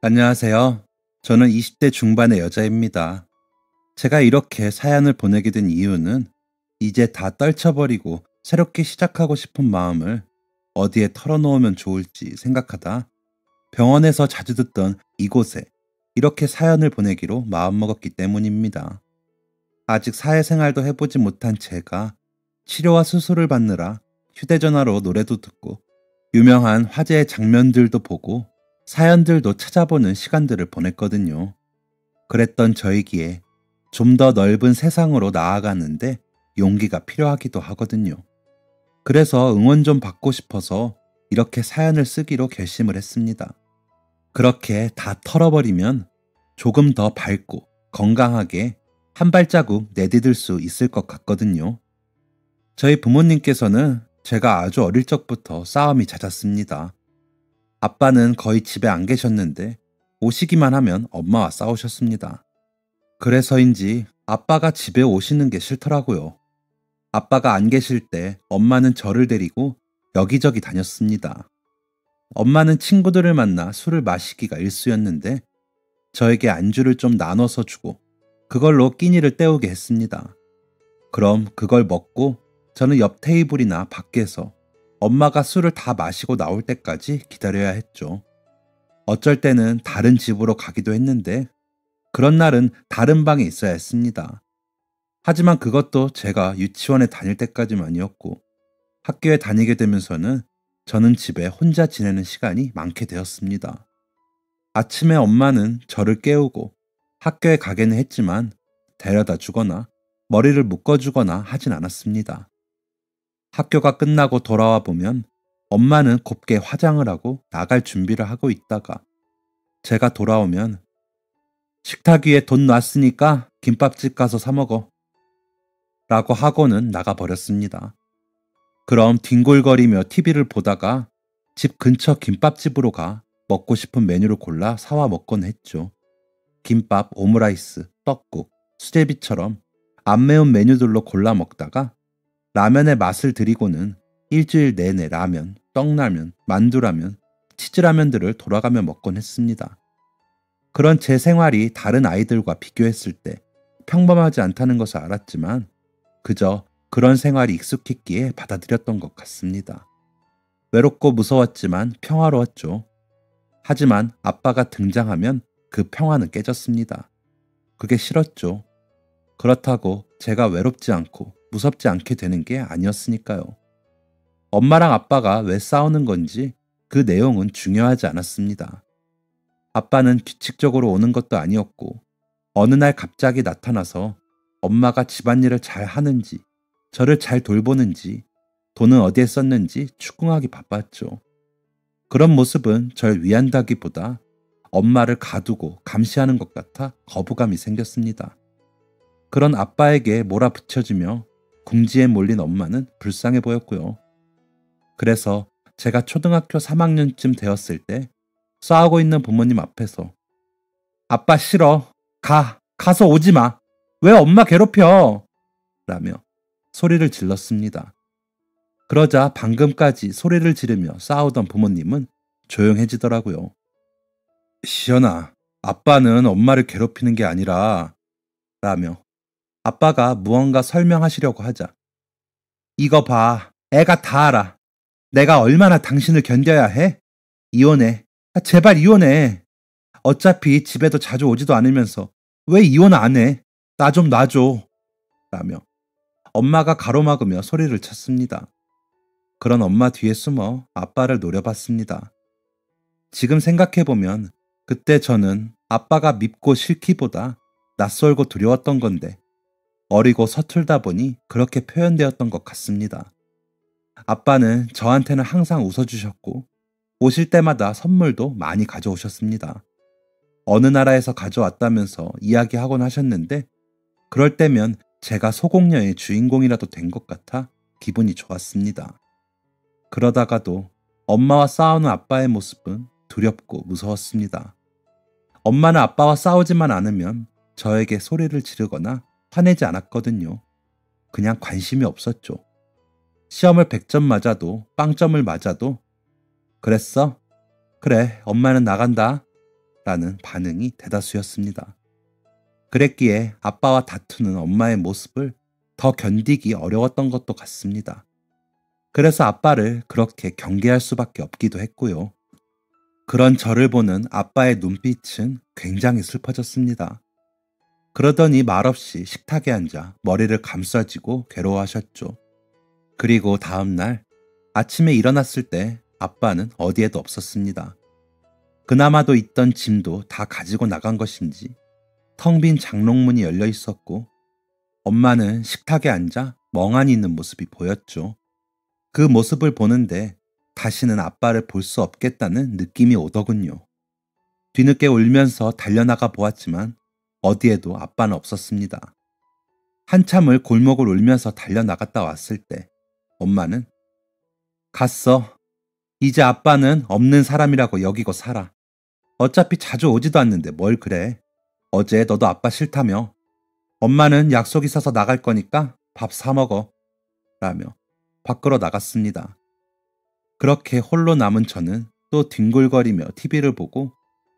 안녕하세요. 저는 20대 중반의 여자입니다. 제가 이렇게 사연을 보내게 된 이유는 이제 다 떨쳐버리고 새롭게 시작하고 싶은 마음을 어디에 털어놓으면 좋을지 생각하다 병원에서 자주 듣던 이곳에 이렇게 사연을 보내기로 마음먹었기 때문입니다. 아직 사회생활도 해보지 못한 제가 치료와 수술을 받느라 휴대전화로 노래도 듣고 유명한 화제의 장면들도 보고 사연들도 찾아보는 시간들을 보냈거든요. 그랬던 저이기에 좀 더 넓은 세상으로 나아가는데 용기가 필요하기도 하거든요. 그래서 응원 좀 받고 싶어서 이렇게 사연을 쓰기로 결심을 했습니다. 그렇게 다 털어버리면 조금 더 밝고 건강하게 한 발자국 내디딜 수 있을 것 같거든요. 저희 부모님께서는 제가 아주 어릴 적부터 싸움이 잦았습니다. 아빠는 거의 집에 안 계셨는데 오시기만 하면 엄마와 싸우셨습니다. 그래서인지 아빠가 집에 오시는 게 싫더라고요. 아빠가 안 계실 때 엄마는 저를 데리고 여기저기 다녔습니다. 엄마는 친구들을 만나 술을 마시기가 일쑤였는데 저에게 안주를 좀 나눠서 주고 그걸로 끼니를 때우게 했습니다. 그럼 그걸 먹고 저는 옆 테이블이나 밖에서 엄마가 술을 다 마시고 나올 때까지 기다려야 했죠. 어쩔 때는 다른 집으로 가기도 했는데 그런 날은 다른 방에 있어야 했습니다. 하지만 그것도 제가 유치원에 다닐 때까지만이었고 학교에 다니게 되면서는 저는 집에 혼자 지내는 시간이 많게 되었습니다. 아침에 엄마는 저를 깨우고 학교에 가게는 했지만 데려다 주거나 머리를 묶어주거나 하진 않았습니다. 학교가 끝나고 돌아와 보면 엄마는 곱게 화장을 하고 나갈 준비를 하고 있다가 제가 돌아오면 식탁 위에 돈 놨으니까 김밥집 가서 사 먹어 라고 하고는 나가버렸습니다. 그럼 뒹굴거리며 TV를 보다가 집 근처 김밥집으로 가 먹고 싶은 메뉴를 골라 사와 먹곤 했죠. 김밥, 오므라이스, 떡국, 수제비처럼 안 매운 메뉴들로 골라 먹다가 라면의 맛을 들이고는 일주일 내내 라면, 떡라면, 만두라면, 치즈라면들을 돌아가며 먹곤 했습니다. 그런 제 생활이 다른 아이들과 비교했을 때 평범하지 않다는 것을 알았지만 그저 그런 생활이 익숙했기에 받아들였던 것 같습니다. 외롭고 무서웠지만 평화로웠죠. 하지만 아빠가 등장하면 그 평화는 깨졌습니다. 그게 싫었죠. 그렇다고 제가 외롭지 않고 무섭지 않게 되는 게 아니었으니까요. 엄마랑 아빠가 왜 싸우는 건지 그 내용은 중요하지 않았습니다. 아빠는 규칙적으로 오는 것도 아니었고 어느 날 갑자기 나타나서 엄마가 집안일을 잘 하는지 저를 잘 돌보는지 돈은 어디에 썼는지 추궁하기 바빴죠. 그런 모습은 절 위한다기보다 엄마를 가두고 감시하는 것 같아 거부감이 생겼습니다. 그런 아빠에게 몰아붙여주며 궁지에 몰린 엄마는 불쌍해 보였고요. 그래서 제가 초등학교 3학년쯤 되었을 때 싸우고 있는 부모님 앞에서 아빠 싫어. 가서 오지 마. 왜 엄마 괴롭혀? 라며 소리를 질렀습니다. 그러자 방금까지 소리를 지르며 싸우던 부모님은 조용해지더라고요. 시연아, 아빠는 엄마를 괴롭히는 게 아니라 라며 아빠가 무언가 설명하시려고 하자 이거 봐. 애가 다 알아. 내가 얼마나 당신을 견뎌야 해? 이혼해. 제발 이혼해. 어차피 집에도 자주 오지도 않으면서 왜 이혼 안 해? 나 좀 놔줘. 라며 엄마가 가로막으며 소리를 쳤습니다. 그런 엄마 뒤에 숨어 아빠를 노려봤습니다. 지금 생각해보면 그때 저는 아빠가 밉고 싫기보다 낯설고 두려웠던 건데 어리고 서툴다 보니 그렇게 표현되었던 것 같습니다. 아빠는 저한테는 항상 웃어주셨고 오실 때마다 선물도 많이 가져오셨습니다. 어느 나라에서 가져왔다면서 이야기하곤 하셨는데 그럴 때면 제가 소공녀의 주인공이라도 된 것 같아 기분이 좋았습니다. 그러다가도 엄마와 싸우는 아빠의 모습은 두렵고 무서웠습니다. 엄마는 아빠와 싸우지만 않으면 저에게 소리를 지르거나 화내지 않았거든요. 그냥 관심이 없었죠. 시험을 100점 맞아도 빵점을 맞아도 그랬어? 그래, 엄마는 나간다. 라는 반응이 대다수였습니다. 그랬기에 아빠와 다투는 엄마의 모습을 더 견디기 어려웠던 것도 같습니다. 그래서 아빠를 그렇게 경계할 수밖에 없기도 했고요. 그런 저를 보는 아빠의 눈빛은 굉장히 슬퍼졌습니다. 그러더니 말없이 식탁에 앉아 머리를 감싸쥐고 괴로워하셨죠. 그리고 다음 날 아침에 일어났을 때 아빠는 어디에도 없었습니다. 그나마도 있던 짐도 다 가지고 나간 것인지 텅 빈 장롱문이 열려 있었고 엄마는 식탁에 앉아 멍하니 있는 모습이 보였죠. 그 모습을 보는데 다시는 아빠를 볼 수 없겠다는 느낌이 오더군요. 뒤늦게 울면서 달려나가 보았지만 어디에도 아빠는 없었습니다. 한참을 골목을 울면서 달려나갔다 왔을 때 엄마는 갔어. 이제 아빠는 없는 사람이라고 여기고 살아. 어차피 자주 오지도 않는데 뭘 그래. 어제 너도 아빠 싫다며. 엄마는 약속 있어서 나갈 거니까 밥 사 먹어. 라며 밖으로 나갔습니다. 그렇게 홀로 남은 저는 또 뒹굴거리며 TV를 보고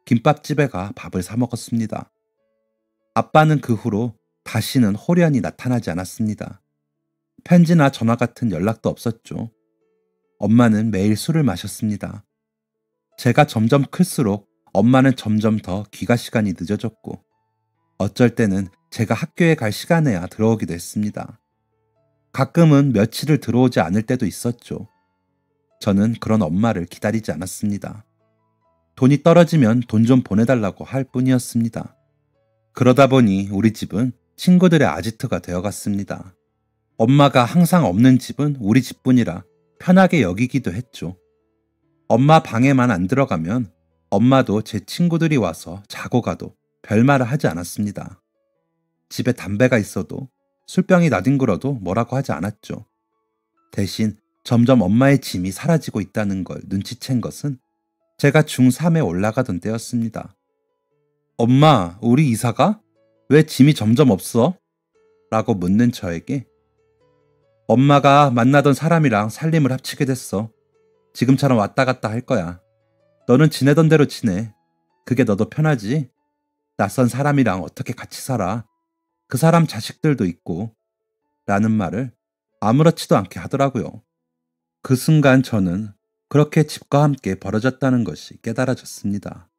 김밥집에 가 밥을 사 먹었습니다. 아빠는 그 후로 다시는 홀연히 나타나지 않았습니다. 편지나 전화 같은 연락도 없었죠. 엄마는 매일 술을 마셨습니다. 제가 점점 클수록 엄마는 점점 더 귀가 시간이 늦어졌고 어쩔 때는 제가 학교에 갈 시간에야 들어오기도 했습니다. 가끔은 며칠을 들어오지 않을 때도 있었죠. 저는 그런 엄마를 기다리지 않았습니다. 돈이 떨어지면 돈 좀 보내달라고 할 뿐이었습니다. 그러다 보니 우리 집은 친구들의 아지트가 되어갔습니다. 엄마가 항상 없는 집은 우리 집뿐이라 편하게 여기기도 했죠. 엄마 방에만 안 들어가면 엄마도 제 친구들이 와서 자고 가도 별말을 하지 않았습니다. 집에 담배가 있어도 술병이 나뒹굴어도 뭐라고 하지 않았죠. 대신 점점 엄마의 짐이 사라지고 있다는 걸 눈치챈 것은 제가 중3에 올라가던 때였습니다. 엄마, 우리 이사가? 왜 짐이 점점 없어? 라고 묻는 저에게 엄마가 만나던 사람이랑 살림을 합치게 됐어. 지금처럼 왔다 갔다 할 거야. 너는 지내던 대로 지내. 그게 너도 편하지? 낯선 사람이랑 어떻게 같이 살아? 그 사람 자식들도 있고. 라는 말을 아무렇지도 않게 하더라고요. 그 순간 저는 그렇게 집과 함께 벌어졌다는 것이 깨달아졌습니다.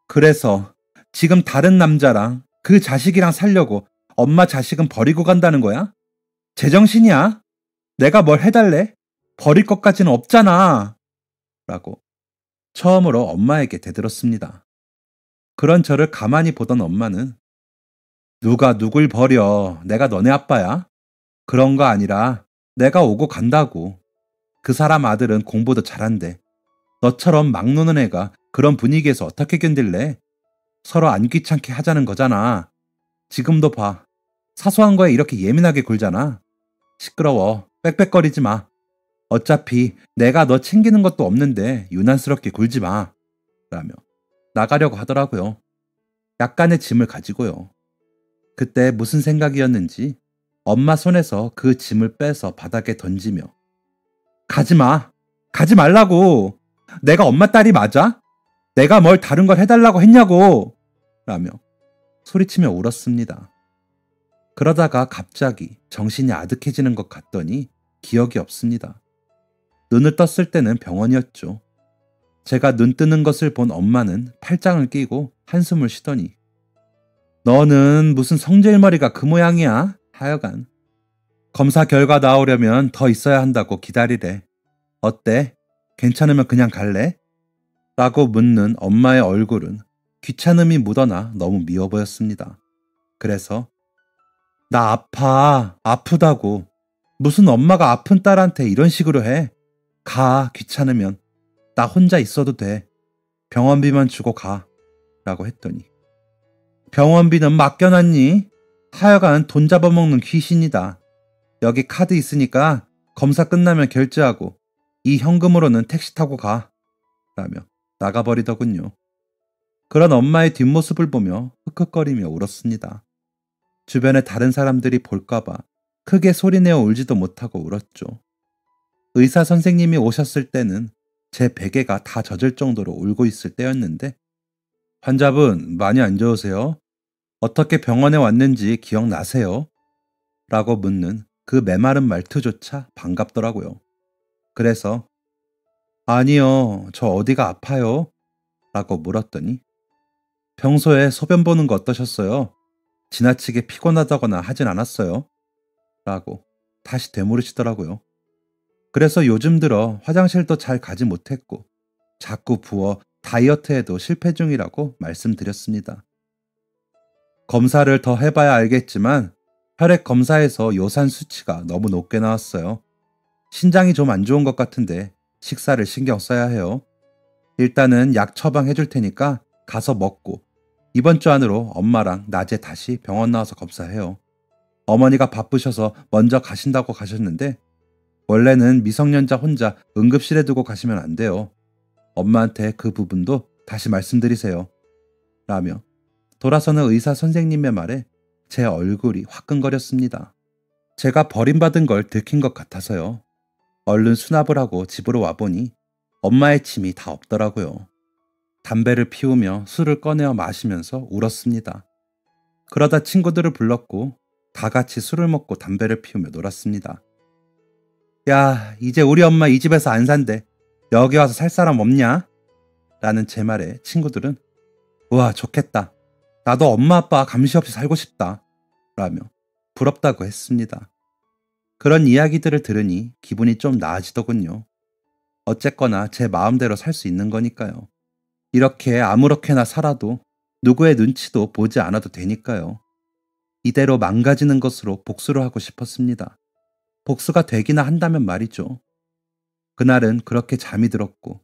그래서 지금 다른 남자랑 그 자식이랑 살려고 엄마 자식은 버리고 간다는 거야? 제정신이야? 내가 뭘 해달래? 버릴 것까지는 없잖아. 라고 처음으로 엄마에게 대들었습니다. 그런 저를 가만히 보던 엄마는 누가 누굴 버려? 내가 너네 아빠야? 그런 거 아니라 내가 오고 간다고. 그 사람 아들은 공부도 잘한대. 너처럼 막 노는 애가 그런 분위기에서 어떻게 견딜래? 서로 안 귀찮게 하자는 거잖아. 지금도 봐. 사소한 거에 이렇게 예민하게 굴잖아. 시끄러워. 빽빽거리지 마. 어차피 내가 너 챙기는 것도 없는데 유난스럽게 굴지 마. 라며 나가려고 하더라고요. 약간의 짐을 가지고요. 그때 무슨 생각이었는지 엄마 손에서 그 짐을 빼서 바닥에 던지며 가지 마. 가지 말라고. 내가 엄마 딸이 맞아? 내가 뭘 다른 걸 해달라고 했냐고. 라며 소리치며 울었습니다. 그러다가 갑자기 정신이 아득해지는 것 같더니 기억이 없습니다. 눈을 떴을 때는 병원이었죠. 제가 눈 뜨는 것을 본 엄마는 팔짱을 끼고 한숨을 쉬더니 너는 무슨 성질머리가 그 모양이야? 하여간 검사 결과 나오려면 더 있어야 한다고 기다리래. 어때? 괜찮으면 그냥 갈래? 라고 묻는 엄마의 얼굴은 귀찮음이 묻어나 너무 미워 보였습니다. 그래서 나 아파. 아프다고. 무슨 엄마가 아픈 딸한테 이런 식으로 해. 가. 귀찮으면. 나 혼자 있어도 돼. 병원비만 주고 가. 라고 했더니 병원비는 맡겨놨니? 하여간 돈 잡아먹는 귀신이다. 여기 카드 있으니까 검사 끝나면 결제하고 이 현금으로는 택시 타고 가. 라며 나가버리더군요. 그런 엄마의 뒷모습을 보며 흑흑거리며 울었습니다. 주변에 다른 사람들이 볼까봐 크게 소리내어 울지도 못하고 울었죠. 의사 선생님이 오셨을 때는 제 베개가 다 젖을 정도로 울고 있을 때였는데 환자분 많이 안 좋으세요? 어떻게 병원에 왔는지 기억나세요? 라고 묻는 그 메마른 말투조차 반갑더라고요. 그래서 아니요, 저 어디가 아파요? 라고 물었더니 평소에 소변 보는 거 어떠셨어요? 지나치게 피곤하다거나 하진 않았어요? 라고 다시 되물으시더라고요. 그래서 요즘 들어 화장실도 잘 가지 못했고 자꾸 부어 다이어트에도 실패 중이라고 말씀드렸습니다. 검사를 더 해봐야 알겠지만 혈액 검사에서 요산 수치가 너무 높게 나왔어요. 신장이 좀 안 좋은 것 같은데 식사를 신경 써야 해요. 일단은 약 처방해 줄 테니까 가서 먹고 이번 주 안으로 엄마랑 낮에 다시 병원 나와서 검사해요. 어머니가 바쁘셔서 먼저 가신다고 가셨는데 원래는 미성년자 혼자 응급실에 두고 가시면 안 돼요. 엄마한테 그 부분도 다시 말씀드리세요. 라며 돌아서는 의사 선생님의 말에 제 얼굴이 화끈거렸습니다. 제가 버림받은 걸 들킨 것 같아서요. 얼른 수납을 하고 집으로 와보니 엄마의 침이 다 없더라고요. 담배를 피우며 술을 꺼내어 마시면서 울었습니다. 그러다 친구들을 불렀고 다 같이 술을 먹고 담배를 피우며 놀았습니다. 야, 이제 우리 엄마 이 집에서 안 산대. 여기 와서 살 사람 없냐? 라는 제 말에 친구들은 우와, 좋겠다. 나도 엄마 아빠 감시 없이 살고 싶다. 라며 부럽다고 했습니다. 그런 이야기들을 들으니 기분이 좀 나아지더군요. 어쨌거나 제 마음대로 살 수 있는 거니까요. 이렇게 아무렇게나 살아도 누구의 눈치도 보지 않아도 되니까요. 이대로 망가지는 것으로 복수를 하고 싶었습니다. 복수가 되기나 한다면 말이죠. 그날은 그렇게 잠이 들었고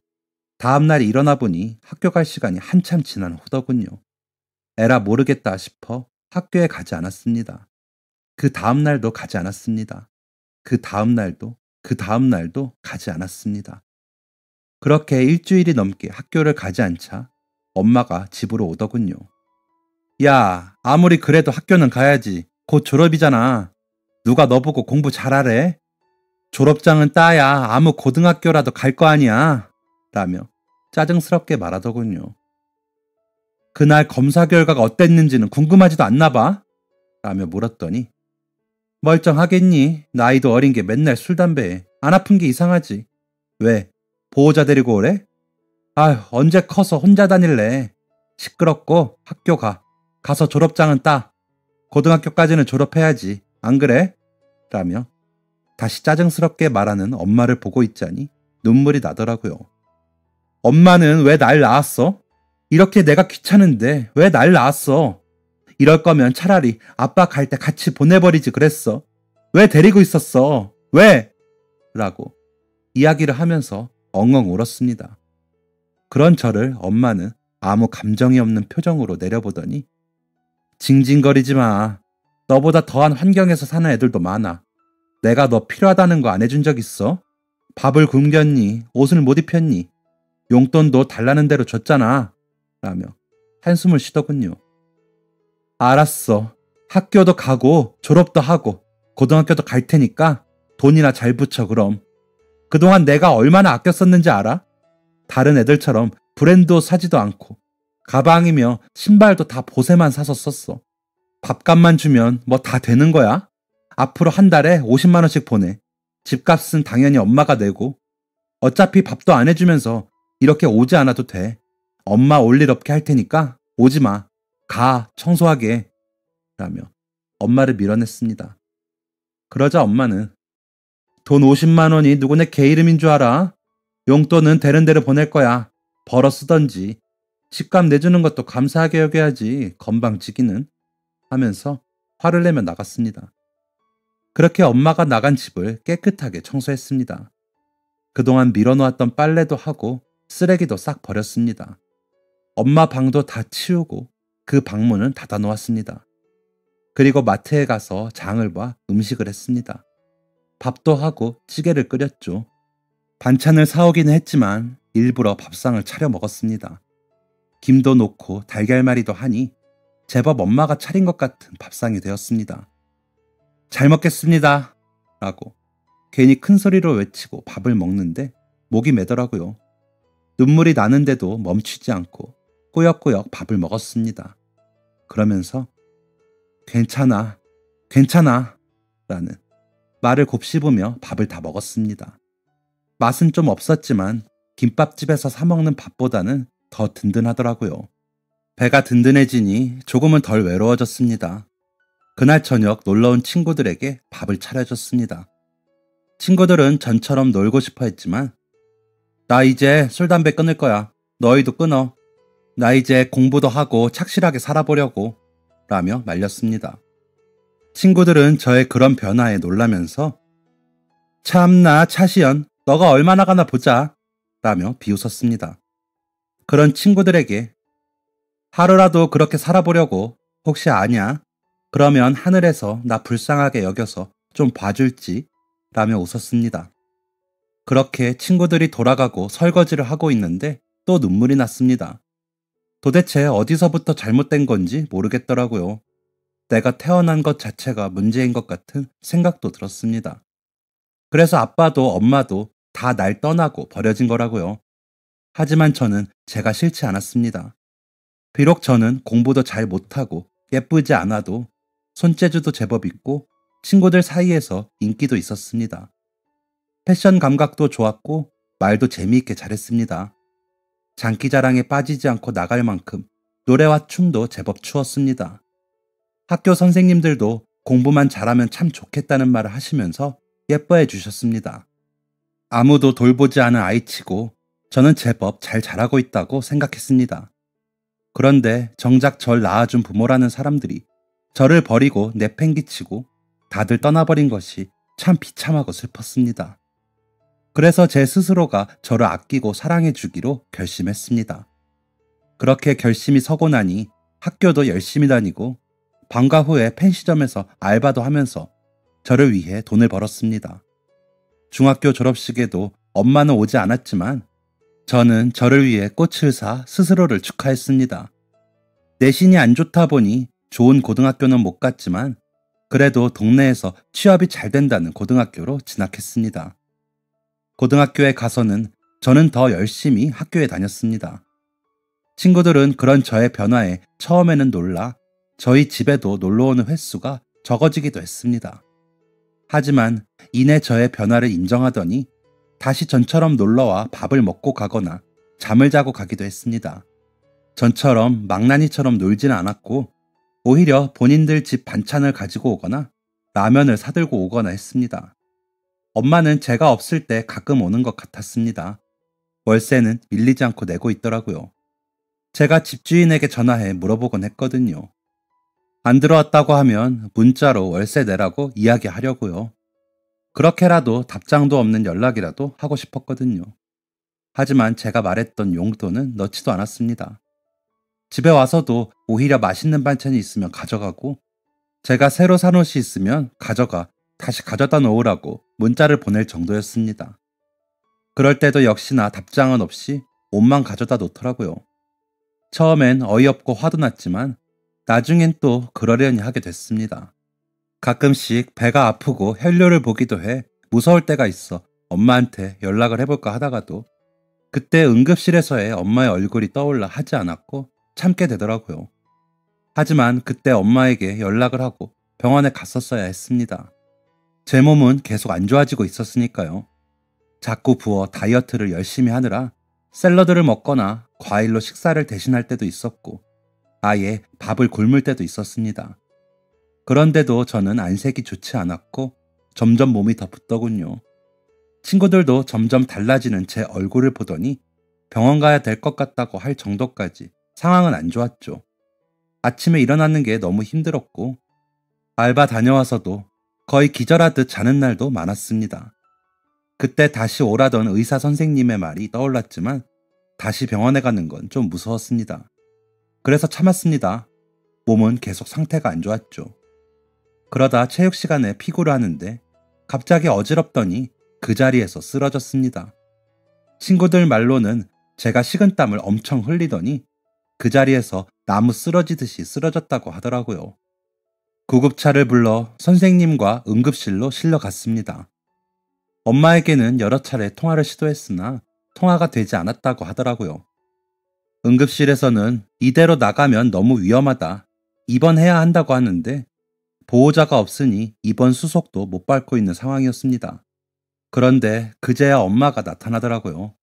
다음날 일어나 보니 학교 갈 시간이 한참 지난 후더군요. 에라 모르겠다 싶어 학교에 가지 않았습니다. 그 다음날도 가지 않았습니다. 그 다음날도 그 다음날도 가지 않았습니다. 그렇게 일주일이 넘게 학교를 가지 않자 엄마가 집으로 오더군요. 야, 아무리 그래도 학교는 가야지. 곧 졸업이잖아. 누가 너보고 공부 잘하래? 졸업장은 따야 아무 고등학교라도 갈 거 아니야. 라며 짜증스럽게 말하더군요. 그날 검사 결과가 어땠는지는 궁금하지도 않나 봐? 라며 물었더니 멀쩡하겠니? 나이도 어린 게 맨날 술 담배해. 안 아픈 게 이상하지. 왜? 보호자 데리고 오래? 아휴, 언제 커서 혼자 다닐래. 시끄럽고 학교 가. 가서 졸업장은 따. 고등학교까지는 졸업해야지. 안 그래? 라며 다시 짜증스럽게 말하는 엄마를 보고 있자니 눈물이 나더라고요. 엄마는 왜 날 낳았어? 이렇게 내가 귀찮은데 왜 날 낳았어? 이럴 거면 차라리 아빠 갈 때 같이 보내버리지 그랬어. 왜 데리고 있었어? 왜? 라고 이야기를 하면서 엉엉 울었습니다. 그런 저를 엄마는 아무 감정이 없는 표정으로 내려보더니 징징거리지 마. 너보다 더한 환경에서 사는 애들도 많아. 내가 너 필요하다는 거 안 해준 적 있어? 밥을 굶겼니? 옷을 못 입혔니? 용돈도 달라는 대로 줬잖아. 라며 한숨을 쉬더군요. 알았어. 학교도 가고 졸업도 하고 고등학교도 갈 테니까 돈이나 잘 붙여 그럼. 그동안 내가 얼마나 아껴 썼는지 알아? 다른 애들처럼 브랜드 옷 사지도 않고 가방이며 신발도 다 보세만 사서 썼어. 밥값만 주면 뭐 다 되는 거야? 앞으로 한 달에 50만 원씩 보내. 집값은 당연히 엄마가 내고 어차피 밥도 안 해주면서 이렇게 오지 않아도 돼. 엄마 올 일 없게 할 테니까 오지 마. 가, 청소하게. 라며 엄마를 밀어냈습니다. 그러자 엄마는 돈 50만 원이 누구네 개 이름인 줄 알아? 용돈은 되는 대로 보낼 거야. 벌어 쓰던지. 집값 내주는 것도 감사하게 여겨야지. 건방지기는. 하면서 화를 내며 나갔습니다. 그렇게 엄마가 나간 집을 깨끗하게 청소했습니다. 그동안 밀어놓았던 빨래도 하고 쓰레기도 싹 버렸습니다. 엄마 방도 다 치우고 그 방문은 닫아 놓았습니다. 그리고 마트에 가서 장을 봐 음식을 했습니다. 밥도 하고 찌개를 끓였죠. 반찬을 사오기는 했지만 일부러 밥상을 차려 먹었습니다. 김도 놓고 달걀말이도 하니 제법 엄마가 차린 것 같은 밥상이 되었습니다. 잘 먹겠습니다. 라고 괜히 큰 소리로 외치고 밥을 먹는데 목이 메더라고요. 눈물이 나는데도 멈추지 않고 꾸역꾸역 밥을 먹었습니다. 그러면서 괜찮아, 괜찮아 라는 말을 곱씹으며 밥을 다 먹었습니다. 맛은 좀 없었지만 김밥집에서 사 먹는 밥보다는 더 든든하더라고요. 배가 든든해지니 조금은 덜 외로워졌습니다. 그날 저녁 놀러온 친구들에게 밥을 차려줬습니다. 친구들은 전처럼 놀고 싶어 했지만 나 이제 술, 담배 끊을 거야. 너희도 끊어. 나 이제 공부도 하고 착실하게 살아보려고 라며 말렸습니다. 친구들은 저의 그런 변화에 놀라면서 참나 차시연 너가 얼마나 가나 보자 라며 비웃었습니다. 그런 친구들에게 하루라도 그렇게 살아보려고 혹시 아냐? 그러면 하늘에서 나 불쌍하게 여겨서 좀 봐줄지 라며 웃었습니다. 그렇게 친구들이 돌아가고 설거지를 하고 있는데 또 눈물이 났습니다. 도대체 어디서부터 잘못된 건지 모르겠더라고요. 내가 태어난 것 자체가 문제인 것 같은 생각도 들었습니다. 그래서 아빠도 엄마도 다 날 떠나고 버려진 거라고요. 하지만 저는 제가 싫지 않았습니다. 비록 저는 공부도 잘 못하고 예쁘지 않아도 손재주도 제법 있고 친구들 사이에서 인기도 있었습니다. 패션 감각도 좋았고 말도 재미있게 잘했습니다. 장기자랑에 빠지지 않고 나갈 만큼 노래와 춤도 제법 추었습니다. 학교 선생님들도 공부만 잘하면 참 좋겠다는 말을 하시면서 예뻐해 주셨습니다. 아무도 돌보지 않은 아이치고 저는 제법 잘 자라고 있다고 생각했습니다. 그런데 정작 절 낳아준 부모라는 사람들이 저를 버리고 내팽개치고 다들 떠나버린 것이 참 비참하고 슬펐습니다. 그래서 제 스스로가 저를 아끼고 사랑해주기로 결심했습니다. 그렇게 결심이 서고 나니 학교도 열심히 다니고 방과 후에 펜시점에서 알바도 하면서 저를 위해 돈을 벌었습니다. 중학교 졸업식에도 엄마는 오지 않았지만 저는 저를 위해 꽃을 사 스스로를 축하했습니다. 내신이 안 좋다 보니 좋은 고등학교는 못 갔지만 그래도 동네에서 취업이 잘 된다는 고등학교로 진학했습니다. 고등학교에 가서는 저는 더 열심히 학교에 다녔습니다. 친구들은 그런 저의 변화에 처음에는 놀라 저희 집에도 놀러오는 횟수가 적어지기도 했습니다. 하지만 이내 저의 변화를 인정하더니 다시 전처럼 놀러와 밥을 먹고 가거나 잠을 자고 가기도 했습니다. 전처럼 망나니처럼 놀지는 않았고 오히려 본인들 집 반찬을 가지고 오거나 라면을 사들고 오거나 했습니다. 엄마는 제가 없을 때 가끔 오는 것 같았습니다. 월세는 밀리지 않고 내고 있더라고요. 제가 집주인에게 전화해 물어보곤 했거든요. 안 들어왔다고 하면 문자로 월세 내라고 이야기하려고요. 그렇게라도 답장도 없는 연락이라도 하고 싶었거든요. 하지만 제가 말했던 용돈은 넣지도 않았습니다. 집에 와서도 오히려 맛있는 반찬이 있으면 가져가고 제가 새로 산 옷이 있으면 가져가 다시 가져다 놓으라고 문자를 보낼 정도였습니다. 그럴 때도 역시나 답장은 없이 옷만 가져다 놓더라고요. 처음엔 어이없고 화도 났지만 나중엔 또 그러려니 하게 됐습니다. 가끔씩 배가 아프고 혈뇨를 보기도 해 무서울 때가 있어 엄마한테 연락을 해볼까 하다가도 그때 응급실에서의 엄마의 얼굴이 떠올라 하지 않았고 참게 되더라고요. 하지만 그때 엄마에게 연락을 하고 병원에 갔었어야 했습니다. 제 몸은 계속 안 좋아지고 있었으니까요. 자꾸 부어 다이어트를 열심히 하느라 샐러드를 먹거나 과일로 식사를 대신할 때도 있었고 아예 밥을 굶을 때도 있었습니다. 그런데도 저는 안색이 좋지 않았고 점점 몸이 더 붓더군요. 친구들도 점점 달라지는 제 얼굴을 보더니 병원 가야 될 것 같다고 할 정도까지 상황은 안 좋았죠. 아침에 일어나는 게 너무 힘들었고 알바 다녀와서도 거의 기절하듯 자는 날도 많았습니다. 그때 다시 오라던 의사 선생님의 말이 떠올랐지만 다시 병원에 가는 건 좀 무서웠습니다. 그래서 참았습니다. 몸은 계속 상태가 안 좋았죠. 그러다 체육 시간에 피구를 하는데 갑자기 어지럽더니 그 자리에서 쓰러졌습니다. 친구들 말로는 제가 식은땀을 엄청 흘리더니 그 자리에서 나무 쓰러지듯이 쓰러졌다고 하더라고요. 구급차를 불러 선생님과 응급실로 실려갔습니다. 엄마에게는 여러 차례 통화를 시도했으나 통화가 되지 않았다고 하더라고요. 응급실에서는 이대로 나가면 너무 위험하다. 입원해야 한다고 하는데 보호자가 없으니 입원 수속도 못 밟고 있는 상황이었습니다. 그런데 그제야 엄마가 나타나더라고요.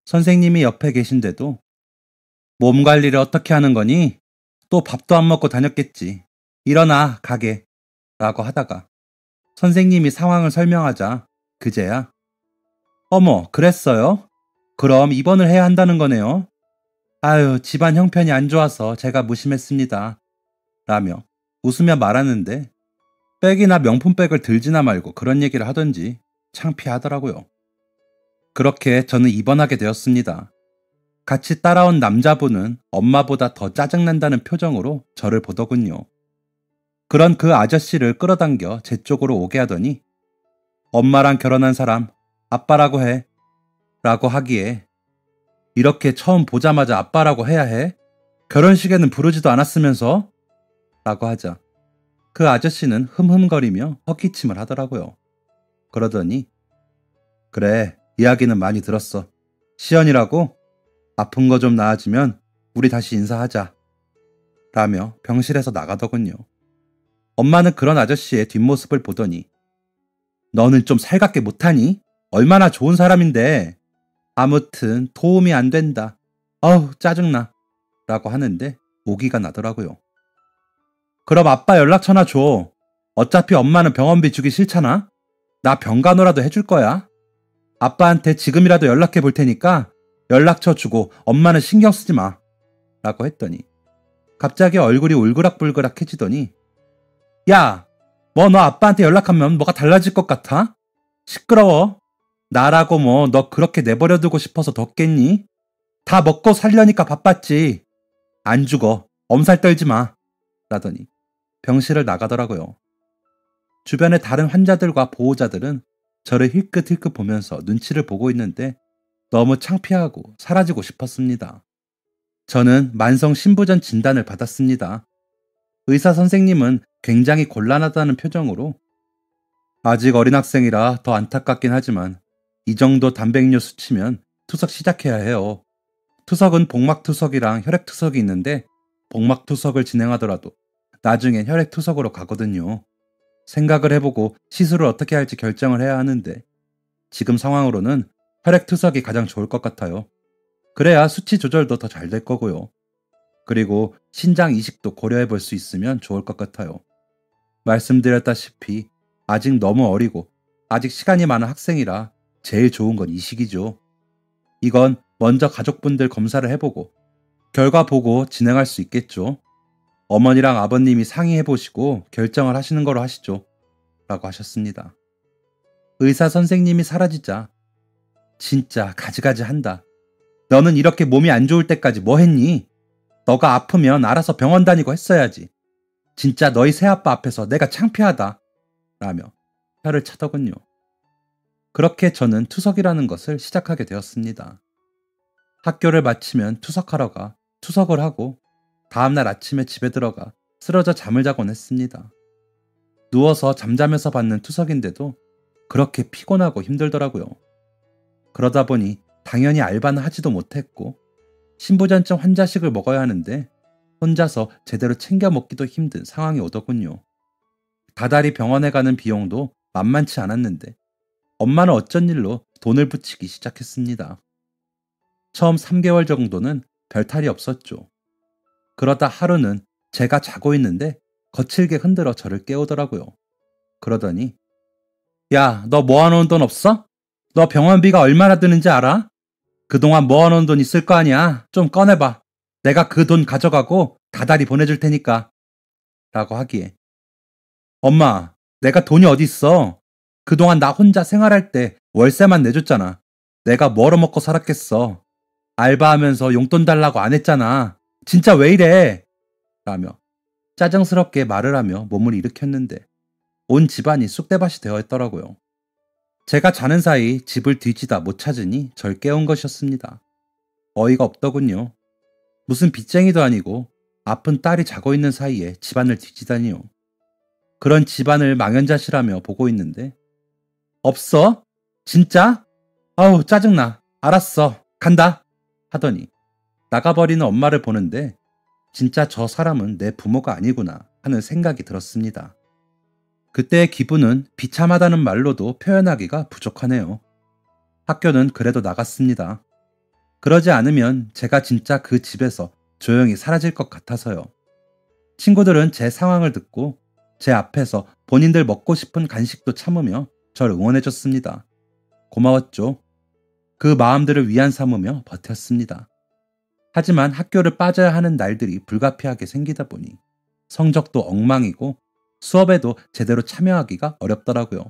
선생님이 옆에 계신데도 몸 관리를 어떻게 하는 거니? 또 밥도 안 먹고 다녔겠지. 일어나, 가게. 라고 하다가 선생님이 상황을 설명하자 그제야 어머, 그랬어요? 그럼 입원을 해야 한다는 거네요. 아유, 집안 형편이 안 좋아서 제가 무심했습니다. 라며 웃으며 말하는데 백이나 명품백을 들지나 말고 그런 얘기를 하던지 창피하더라고요. 그렇게 저는 입원하게 되었습니다. 같이 따라온 남자분은 엄마보다 더 짜증난다는 표정으로 저를 보더군요. 그런 그 아저씨를 끌어당겨 제 쪽으로 오게 하더니 엄마랑 결혼한 사람 아빠라고 해. 라고 하기에 이렇게 처음 보자마자 아빠라고 해야 해? 결혼식에는 부르지도 않았으면서? 라고 하자 그 아저씨는 흠흠거리며 헛기침을 하더라고요. 그러더니 그래, 이야기는 많이 들었어. 시연이라고? 아픈 거 좀 나아지면 우리 다시 인사하자. 라며 병실에서 나가더군요. 엄마는 그런 아저씨의 뒷모습을 보더니 너는 좀 살갑게 못하니? 얼마나 좋은 사람인데. 아무튼 도움이 안 된다. 어우, 짜증나. 라고 하는데 오기가 나더라고요. 그럼 아빠 연락처나 줘. 어차피 엄마는 병원비 주기 싫잖아. 나 병간호라도 해줄 거야. 아빠한테 지금이라도 연락해 볼 테니까 연락처 주고 엄마는 신경 쓰지 마. 라고 했더니 갑자기 얼굴이 울그락불그락해지더니 야, 뭐 너 아빠한테 연락하면 뭐가 달라질 것 같아? 시끄러워. 나라고 뭐 너 그렇게 내버려두고 싶어서 뒀겠니? 다 먹고 살려니까 바빴지. 안 죽어. 엄살 떨지 마. 라더니 병실을 나가더라고요. 주변의 다른 환자들과 보호자들은 저를 힐끗힐끗 보면서 눈치를 보고 있는데 너무 창피하고 사라지고 싶었습니다. 저는 만성 신부전 진단을 받았습니다. 의사 선생님은 굉장히 곤란하다는 표정으로 아직 어린 학생이라 더 안타깝긴 하지만 이 정도 단백뇨 수치면 투석 시작해야 해요. 투석은 복막투석이랑 혈액투석이 있는데 복막투석을 진행하더라도 나중엔 혈액투석으로 가거든요. 생각을 해보고 시술을 어떻게 할지 결정을 해야 하는데 지금 상황으로는 혈액투석이 가장 좋을 것 같아요. 그래야 수치 조절도 더 잘 될 거고요. 그리고 신장 이식도 고려해 볼 수 있으면 좋을 것 같아요. 말씀드렸다시피 아직 너무 어리고 아직 시간이 많은 학생이라 제일 좋은 건 이식이죠. 이건 먼저 가족분들 검사를 해보고 결과 보고 진행할 수 있겠죠. 어머니랑 아버님이 상의해보시고 결정을 하시는 거로 하시죠. 라고 하셨습니다. 의사 선생님이 사라지자 진짜 가지가지 한다. 너는 이렇게 몸이 안 좋을 때까지 뭐 했니? 너가 아프면 알아서 병원 다니고 했어야지. 진짜 너희 새아빠 앞에서 내가 창피하다. 라며 혀를 차더군요. 그렇게 저는 투석이라는 것을 시작하게 되었습니다. 학교를 마치면 투석하러 가 투석을 하고 다음날 아침에 집에 들어가 쓰러져 잠을 자곤 했습니다. 누워서 잠자면서 받는 투석인데도 그렇게 피곤하고 힘들더라고요. 그러다 보니 당연히 알바는 하지도 못했고 신부전증 환자식을 먹어야 하는데 혼자서 제대로 챙겨 먹기도 힘든 상황이 오더군요. 다달이 병원에 가는 비용도 만만치 않았는데 엄마는 어쩐 일로 돈을 붙이기 시작했습니다. 처음 3개월 정도는 별탈이 없었죠. 그러다 하루는 제가 자고 있는데 거칠게 흔들어 저를 깨우더라고요. 그러더니 야, 너 모아놓은 돈 없어? 너 병원비가 얼마나 드는지 알아? 그동안 모아놓은 돈 있을 거 아니야. 좀 꺼내봐. 내가 그 돈 가져가고 다달이 보내줄 테니까. 라고 하기에 엄마, 내가 돈이 어디 있어? 그동안 나 혼자 생활할 때 월세만 내줬잖아. 내가 뭐로 먹고 살았겠어. 알바하면서 용돈 달라고 안 했잖아. 진짜 왜 이래? 라며 짜증스럽게 말을 하며 몸을 일으켰는데 온 집안이 쑥대밭이 되어 있더라고요. 제가 자는 사이 집을 뒤지다 못 찾으니 절 깨운 것이었습니다. 어이가 없더군요. 무슨 빚쟁이도 아니고 아픈 딸이 자고 있는 사이에 집안을 뒤지다니요. 그런 집안을 망연자실하며 보고 있는데 없어? 진짜? 아우, 짜증나. 알았어. 간다. 하더니 나가버리는 엄마를 보는데 진짜 저 사람은 내 부모가 아니구나 하는 생각이 들었습니다. 그때의 기분은 비참하다는 말로도 표현하기가 부족하네요. 학교는 그래도 나갔습니다. 그러지 않으면 제가 진짜 그 집에서 조용히 사라질 것 같아서요. 친구들은 제 상황을 듣고 제 앞에서 본인들 먹고 싶은 간식도 참으며 저를 응원해줬습니다. 고마웠죠. 그 마음들을 위안 삼으며 버텼습니다. 하지만 학교를 빠져야 하는 날들이 불가피하게 생기다 보니 성적도 엉망이고 수업에도 제대로 참여하기가 어렵더라고요.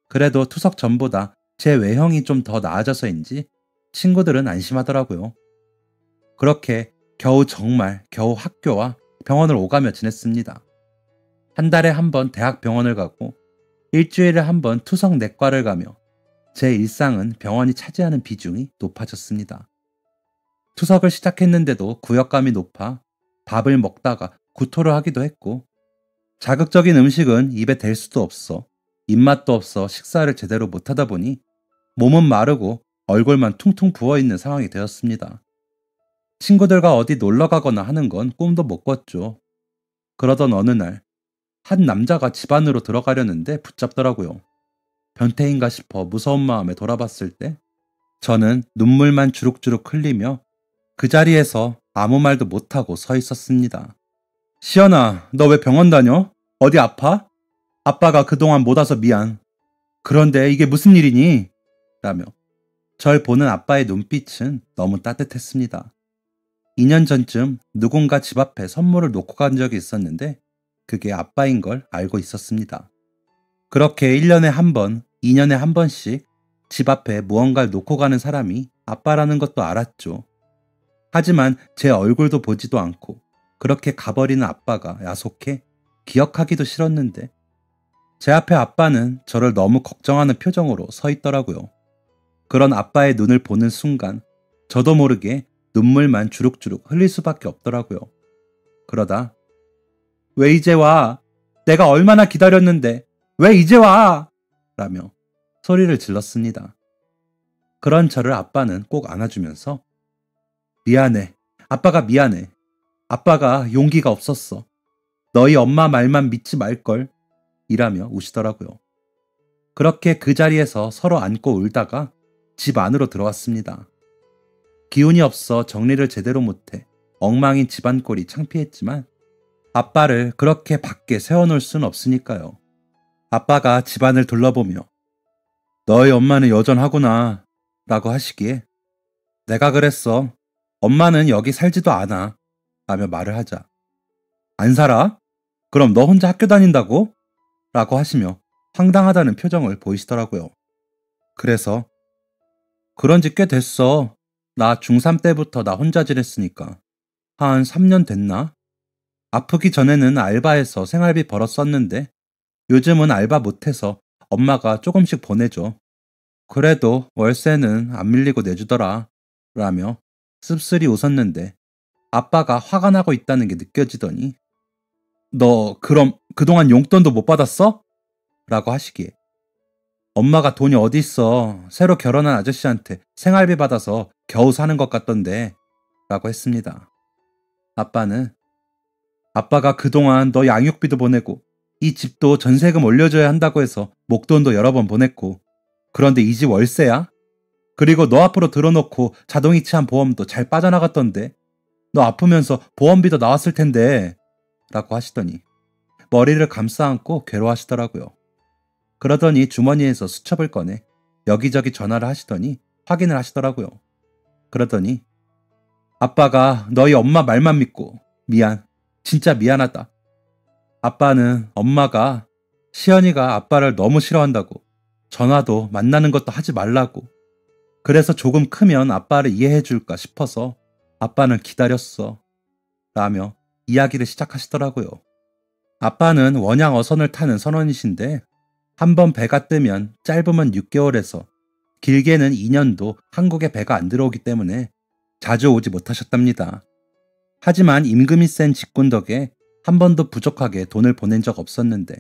그래도 투석 전보다 제 외형이 좀 더 나아져서인지 친구들은 안심하더라고요. 그렇게 겨우 학교와 병원을 오가며 지냈습니다. 한 달에 한 번 대학 병원을 가고 일주일에 한 번 투석 내과를 가며 제 일상은 병원이 차지하는 비중이 높아졌습니다. 투석을 시작했는데도 구역감이 높아 밥을 먹다가 구토를 하기도 했고 자극적인 음식은 입에 댈 수도 없어 입맛도 없어 식사를 제대로 못하다 보니 몸은 마르고 얼굴만 퉁퉁 부어있는 상황이 되었습니다. 친구들과 어디 놀러 가거나 하는 건 꿈도 못 꿨죠. 그러던 어느 날 한 남자가 집 안으로 들어가려는데 붙잡더라고요. 변태인가 싶어 무서운 마음에 돌아봤을 때 저는 눈물만 주룩주룩 흘리며 그 자리에서 아무 말도 못하고 서 있었습니다. 시연아, 너 왜 병원 다녀? 어디 아파? 아빠가 그동안 못 와서 미안. 그런데 이게 무슨 일이니? 라며 절 보는 아빠의 눈빛은 너무 따뜻했습니다. 2년 전쯤 누군가 집 앞에 선물을 놓고 간 적이 있었는데 그게 아빠인 걸 알고 있었습니다. 그렇게 1년에 한 번, 2년에 한 번씩 집 앞에 무언가를 놓고 가는 사람이 아빠라는 것도 알았죠. 하지만 제 얼굴도 보지도 않고 그렇게 가버리는 아빠가 야속해 기억하기도 싫었는데 제 앞에 아빠는 저를 너무 걱정하는 표정으로 서 있더라고요. 그런 아빠의 눈을 보는 순간 저도 모르게 눈물만 주룩주룩 흘릴 수밖에 없더라고요. 그러다 왜 이제 와? 내가 얼마나 기다렸는데 왜 이제 와? 라며 소리를 질렀습니다. 그런 저를 아빠는 꼭 안아주면서 미안해. 아빠가 미안해. 아빠가 용기가 없었어. 너희 엄마 말만 믿지 말걸. 이라며 우시더라고요. 그렇게 그 자리에서 서로 안고 울다가 집 안으로 들어왔습니다. 기운이 없어 정리를 제대로 못해 엉망인 집안 꼴이 창피했지만 아빠를 그렇게 밖에 세워놓을 순 없으니까요. 아빠가 집안을 둘러보며 너희 엄마는 여전하구나 라고 하시기에 내가 그랬어. 엄마는 여기 살지도 않아 라며 말을 하자 안 살아? 그럼 너 혼자 학교 다닌다고? 라고 하시며 황당하다는 표정을 보이시더라고요. 그래서 그런 지 꽤 됐어. 나 중3 때부터 나 혼자 지냈으니까 한 3년 됐나? 아프기 전에는 알바해서 생활비 벌어 썼는데 요즘은 알바 못해서 엄마가 조금씩 보내줘. 그래도 월세는 안 밀리고 내주더라 라며 씁쓸히 웃었는데 아빠가 화가 나고 있다는 게 느껴지더니 너 그럼 그동안 용돈도 못 받았어? 라고 하시기에 엄마가 돈이 어디 있어. 새로 결혼한 아저씨한테 생활비 받아서 겨우 사는 것 같던데 라고 했습니다. 아빠는 아빠가 그동안 너 양육비도 보내고 이 집도 전세금 올려줘야 한다고 해서 목돈도 여러 번 보냈고 그런데 이 집 월세야? 그리고 너 앞으로 들어놓고 자동이체한 보험도 잘 빠져나갔던데 너 아프면서 보험비도 나왔을 텐데 라고 하시더니 머리를 감싸 안고 괴로워하시더라고요. 그러더니 주머니에서 수첩을 꺼내 여기저기 전화를 하시더니 확인을 하시더라고요. 그러더니 아빠가 너희 엄마 말만 믿고 미안. 진짜 미안하다. 아빠는 엄마가 시연이가 아빠를 너무 싫어한다고 전화도 만나는 것도 하지 말라고 그래서 조금 크면 아빠를 이해해 줄까 싶어서 아빠는 기다렸어 라며 이야기를 시작하시더라고요. 아빠는 원양 어선을 타는 선원이신데 한 번 배가 뜨면 짧으면 6개월에서 길게는 2년도 한국에 배가 안 들어오기 때문에 자주 오지 못하셨답니다. 하지만 임금이 센 직군 덕에 한 번도 부족하게 돈을 보낸 적 없었는데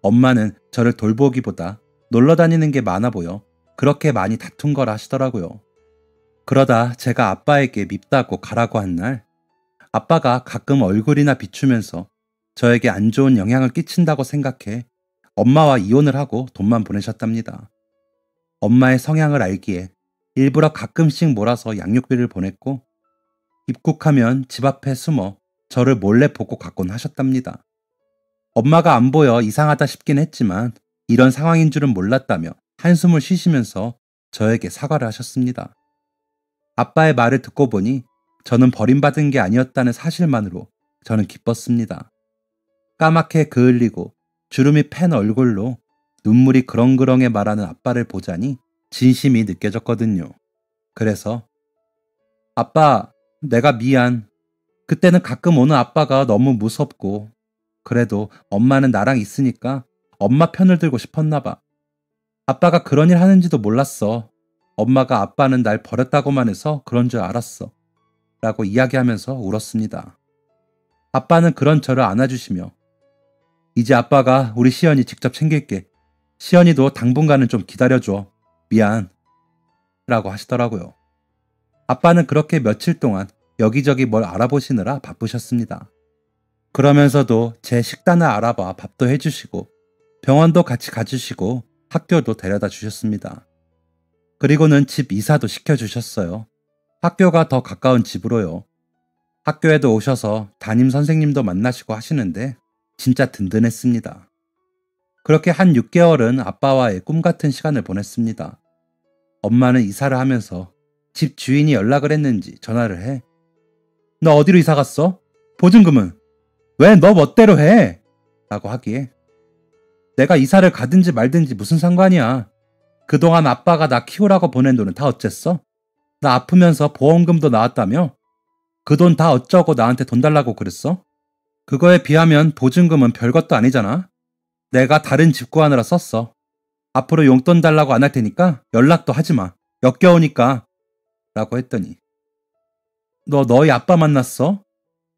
엄마는 저를 돌보기보다 놀러 다니는 게 많아 보여 그렇게 많이 다툰 거라 하시더라고요. 그러다 제가 아빠에게 밉다고 가라고 한 날, 아빠가 가끔 얼굴이나 비추면서 저에게 안 좋은 영향을 끼친다고 생각해 엄마와 이혼을 하고 돈만 보내셨답니다. 엄마의 성향을 알기에 일부러 가끔씩 몰아서 양육비를 보냈고, 입국하면 집 앞에 숨어 저를 몰래 보고 갔곤 하셨답니다. 엄마가 안 보여 이상하다 싶긴 했지만 이런 상황인 줄은 몰랐다며 한숨을 쉬시면서 저에게 사과를 하셨습니다. 아빠의 말을 듣고 보니 저는 버림받은 게 아니었다는 사실만으로 저는 기뻤습니다. 까맣게 그을리고 주름이 팬 얼굴로 눈물이 그렁그렁해 말하는 아빠를 보자니 진심이 느껴졌거든요. 그래서 아빠, 내가 미안. 그때는 가끔 오는 아빠가 너무 무섭고, 그래도 엄마는 나랑 있으니까 엄마 편을 들고 싶었나 봐. 아빠가 그런 일 하는지도 몰랐어. 엄마가 아빠는 날 버렸다고만 해서 그런 줄 알았어. 라고 이야기하면서 울었습니다. 아빠는 그런 저를 안아주시며, 이제 아빠가 우리 시연이 직접 챙길게. 시연이도 당분간은 좀 기다려줘. 미안. 라고 하시더라고요. 아빠는 그렇게 며칠 동안 여기저기 뭘 알아보시느라 바쁘셨습니다. 그러면서도 제 식단을 알아봐 밥도 해주시고, 병원도 같이 가주시고, 학교도 데려다 주셨습니다. 그리고는 집 이사도 시켜주셨어요. 학교가 더 가까운 집으로요. 학교에도 오셔서 담임 선생님도 만나시고 하시는데 진짜 든든했습니다. 그렇게 한 6개월은 아빠와의 꿈 같은 시간을 보냈습니다. 엄마는 이사를 하면서 집 주인이 연락을 했는지 전화를 해. 너 어디로 이사 갔어? 보증금은? 왜 너 멋대로 해? 라고 하기에, 내가 이사를 가든지 말든지 무슨 상관이야. 그동안 아빠가 나 키우라고 보낸 돈은 다 어쨌어? 나 아프면서 보험금도 나왔다며? 그 돈 다 어쩌고 나한테 돈 달라고 그랬어? 그거에 비하면 보증금은 별것도 아니잖아. 내가 다른 집 구하느라 썼어. 앞으로 용돈 달라고 안 할 테니까 연락도 하지 마. 역겨우니까. 라고 했더니, 너 너희 아빠 만났어?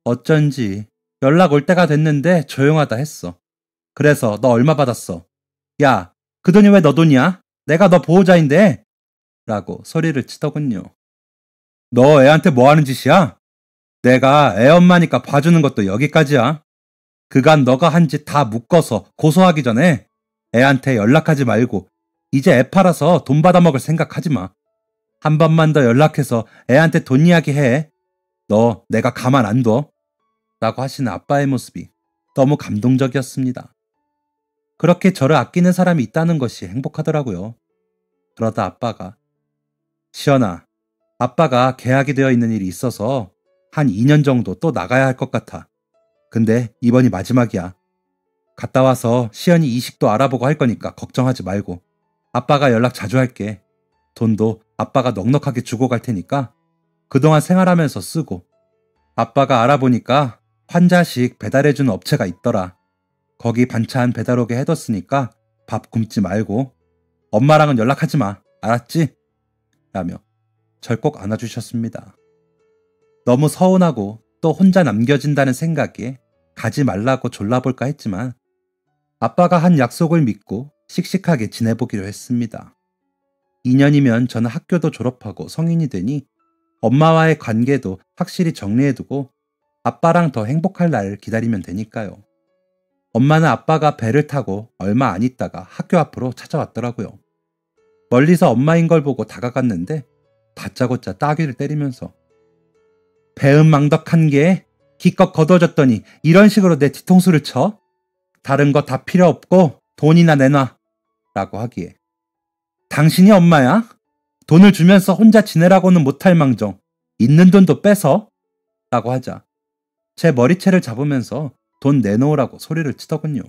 어쩐지 연락 올 때가 됐는데 조용하다 했어. 그래서 너 얼마 받았어? 야, 그 돈이 왜 너 돈이야? 내가 너 보호자인데. 라고 소리를 치더군요. 너 애한테 뭐 하는 짓이야? 내가 애 엄마니까 봐주는 것도 여기까지야. 그간 너가 한 짓 다 묶어서 고소하기 전에 애한테 연락하지 말고 이제 애 팔아서 돈 받아먹을 생각하지 마. 한 번만 더 연락해서 애한테 돈 이야기 해. 너 내가 가만 안 둬. 라고 하시는 아빠의 모습이 너무 감동적이었습니다. 그렇게 저를 아끼는 사람이 있다는 것이 행복하더라고요. 그러다 아빠가, 시연아, 아빠가 계약이 되어 있는 일이 있어서 한 2년 정도 또 나가야 할 것 같아. 근데 이번이 마지막이야. 갔다 와서 시연이 이식도 알아보고 할 거니까 걱정하지 말고. 아빠가 연락 자주 할게. 돈도 아빠가 넉넉하게 주고 갈 테니까 그동안 생활하면서 쓰고. 아빠가 알아보니까 환자식 배달해주는 업체가 있더라. 거기 반찬 배달 오게 해뒀으니까 밥 굶지 말고. 엄마랑은 연락하지 마. 알았지? 라며 절 꼭 안아주셨습니다. 너무 서운하고 또 혼자 남겨진다는 생각에 가지 말라고 졸라볼까 했지만 아빠가 한 약속을 믿고 씩씩하게 지내보기로 했습니다. 2년이면 저는 학교도 졸업하고 성인이 되니 엄마와의 관계도 확실히 정리해두고 아빠랑 더 행복할 날을 기다리면 되니까요. 엄마는 아빠가 배를 타고 얼마 안 있다가 학교 앞으로 찾아왔더라고요. 멀리서 엄마인 걸 보고 다가갔는데 다짜고짜 따귀를 때리면서, 배은망덕한 게 기껏 거둬줬더니 이런 식으로 내 뒤통수를 쳐? 다른 거 다 필요 없고 돈이나 내놔. 라고 하기에, 당신이 엄마야? 돈을 주면서 혼자 지내라고는 못할 망정 있는 돈도 뺏어? 라고 하자 제 머리채를 잡으면서 돈 내놓으라고 소리를 치더군요.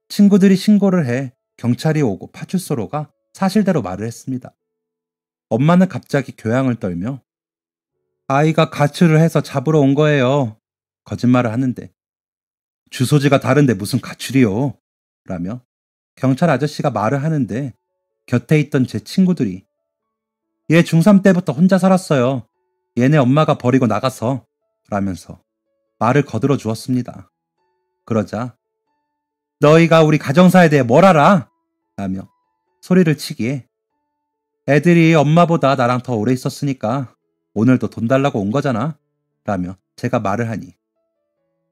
친구들이 신고를 해 경찰이 오고 파출소로 가 사실대로 말을 했습니다. 엄마는 갑자기 교양을 떨며, 아이가 가출을 해서 잡으러 온 거예요. 거짓말을 하는데, 주소지가 다른데 무슨 가출이요? 라며 경찰 아저씨가 말을 하는데 곁에 있던 제 친구들이, 얘 중3 때부터 혼자 살았어요. 얘네 엄마가 버리고 나가서. 라면서 말을 거들어 주었습니다. 그러자, 너희가 우리 가정사에 대해 뭘 알아? 라며 소리를 치기에, 애들이 엄마보다 나랑 더 오래 있었으니까 오늘도 돈 달라고 온 거잖아. 라며 제가 말을 하니,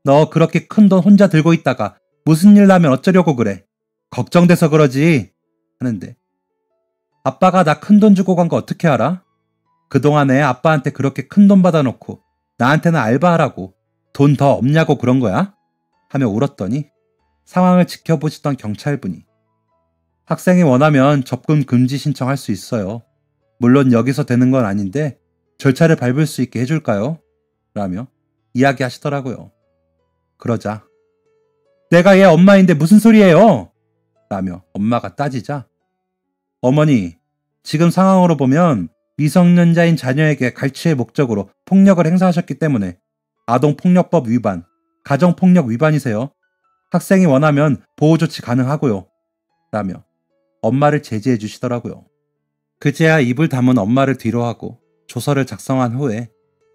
너 그렇게 큰 돈 혼자 들고 있다가 무슨 일 나면 어쩌려고 그래. 걱정돼서 그러지. 하는데, 아빠가 나 큰 돈 주고 간 거 어떻게 알아? 그동안에 아빠한테 그렇게 큰 돈 받아놓고 나한테는 알바하라고 돈 더 없냐고 그런 거야? 하며 울었더니 상황을 지켜보시던 경찰분이, 학생이 원하면 접근 금지 신청할 수 있어요. 물론 여기서 되는 건 아닌데 절차를 밟을 수 있게 해줄까요? 라며 이야기하시더라고요. 그러자, 내가 얘 엄마인데 무슨 소리예요? 라며 엄마가 따지자, 어머니, 지금 상황으로 보면 미성년자인 자녀에게 갈취의 목적으로 폭력을 행사하셨기 때문에 아동폭력법 위반, 가정폭력 위반이세요. 학생이 원하면 보호조치 가능하고요. 라며 엄마를 제지해 주시더라고요. 그제야 입을 다문 엄마를 뒤로하고 조서를 작성한 후에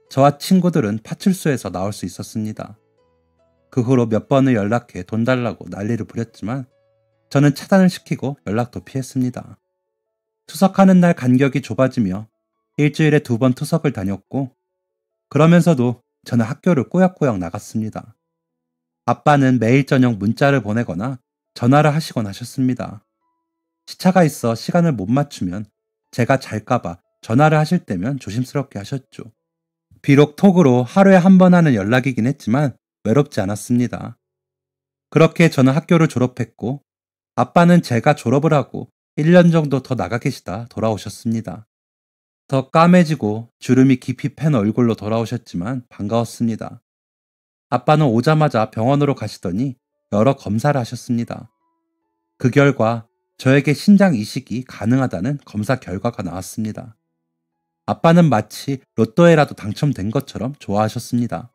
저와 친구들은 파출소에서 나올 수 있었습니다. 그 후로 몇 번을 연락해 돈 달라고 난리를 부렸지만 저는 차단을 시키고 연락도 피했습니다. 투석하는 날 간격이 좁아지며 일주일에 2번 투석을 다녔고, 그러면서도 저는 학교를 꾸역꾸역 나갔습니다. 아빠는 매일 저녁 문자를 보내거나 전화를 하시곤 하셨습니다. 시차가 있어 시간을 못 맞추면 제가 잘까봐 전화를 하실 때면 조심스럽게 하셨죠. 비록 톡으로 하루에 1번 하는 연락이긴 했지만 외롭지 않았습니다. 그렇게 저는 학교를 졸업했고, 아빠는 제가 졸업을 하고 1년 정도 더 나가 계시다 돌아오셨습니다. 더 까매지고 주름이 깊이 팬 얼굴로 돌아오셨지만 반가웠습니다. 아빠는 오자마자 병원으로 가시더니 여러 검사를 하셨습니다. 그 결과 저에게 신장 이식이 가능하다는 검사 결과가 나왔습니다. 아빠는 마치 로또에라도 당첨된 것처럼 좋아하셨습니다.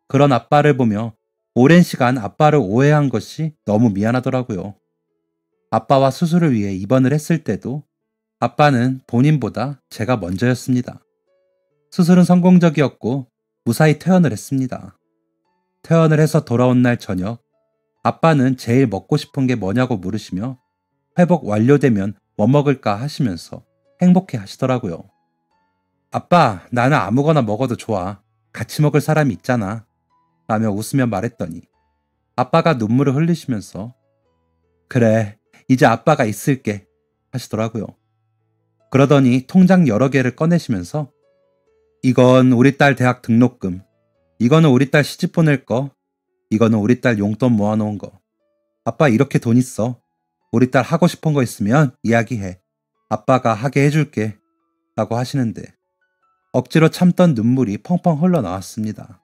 그런 아빠를 보며 오랜 시간 아빠를 오해한 것이 너무 미안하더라고요. 아빠와 수술을 위해 입원을 했을 때도 아빠는 본인보다 제가 먼저였습니다. 수술은 성공적이었고 무사히 퇴원을 했습니다. 퇴원을 해서 돌아온 날 저녁, 아빠는 제일 먹고 싶은 게 뭐냐고 물으시며 회복 완료되면 뭐 먹을까 하시면서 행복해 하시더라고요. 아빠, 나는 아무거나 먹어도 좋아. 같이 먹을 사람이 있잖아. 라며 웃으며 말했더니 아빠가 눈물을 흘리시면서, 그래, 이제 아빠가 있을게 하시더라고요. 그러더니 통장 여러 개를 꺼내시면서, 이건 우리 딸 대학 등록금, 이거는 우리 딸 시집 보낼 거, 이거는 우리 딸 용돈 모아놓은 거. 아빠 이렇게 돈 있어. 우리 딸 하고 싶은 거 있으면 이야기해. 아빠가 하게 해줄게. 라고 하시는데 억지로 참던 눈물이 펑펑 흘러나왔습니다.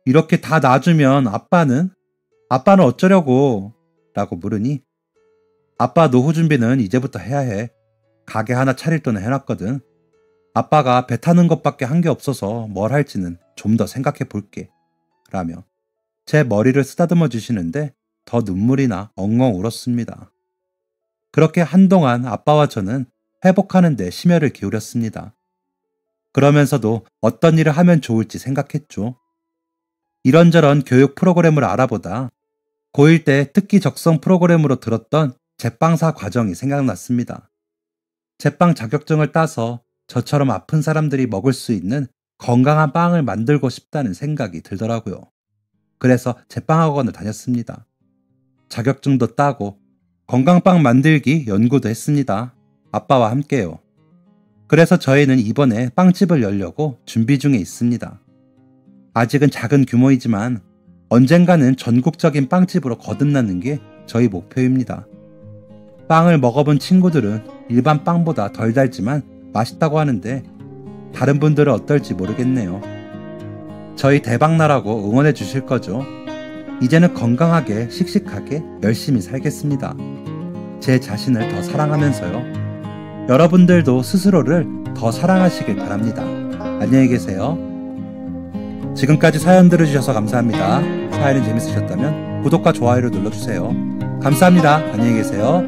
이렇게 다 놔주면 아빠는 어쩌려고? 라고 물으니, 아빠 노후 준비는 이제부터 해야 해. 가게 하나 차릴 돈은 해놨거든. 아빠가 배 타는 것밖에 한 게 없어서 뭘 할지는 좀 더 생각해 볼게. 라며 제 머리를 쓰다듬어 주시는데 더 눈물이 나 엉엉 울었습니다. 그렇게 한동안 아빠와 저는 회복하는 데 심혈을 기울였습니다. 그러면서도 어떤 일을 하면 좋을지 생각했죠. 이런저런 교육 프로그램을 알아보다 고1 때 특기 적성 프로그램으로 들었던 제빵사 과정이 생각났습니다. 제빵 자격증을 따서 저처럼 아픈 사람들이 먹을 수 있는 건강한 빵을 만들고 싶다는 생각이 들더라고요. 그래서 제빵학원을 다녔습니다. 자격증도 따고 건강빵 만들기 연구도 했습니다. 아빠와 함께요. 그래서 저희는 이번에 빵집을 열려고 준비 중에 있습니다. 아직은 작은 규모이지만 언젠가는 전국적인 빵집으로 거듭나는 게 저희 목표입니다. 빵을 먹어본 친구들은 일반 빵보다 덜 달지만 맛있다고 하는데 다른 분들은 어떨지 모르겠네요. 저희 대박나라고 응원해 주실 거죠? 이제는 건강하게 씩씩하게 열심히 살겠습니다. 제 자신을 더 사랑하면서요. 여러분들도 스스로를 더 사랑하시길 바랍니다. 안녕히 계세요. 지금까지 사연 들어주셔서 감사합니다. 사연이 재밌으셨다면 구독과 좋아요를 눌러주세요. 감사합니다. 안녕히 계세요.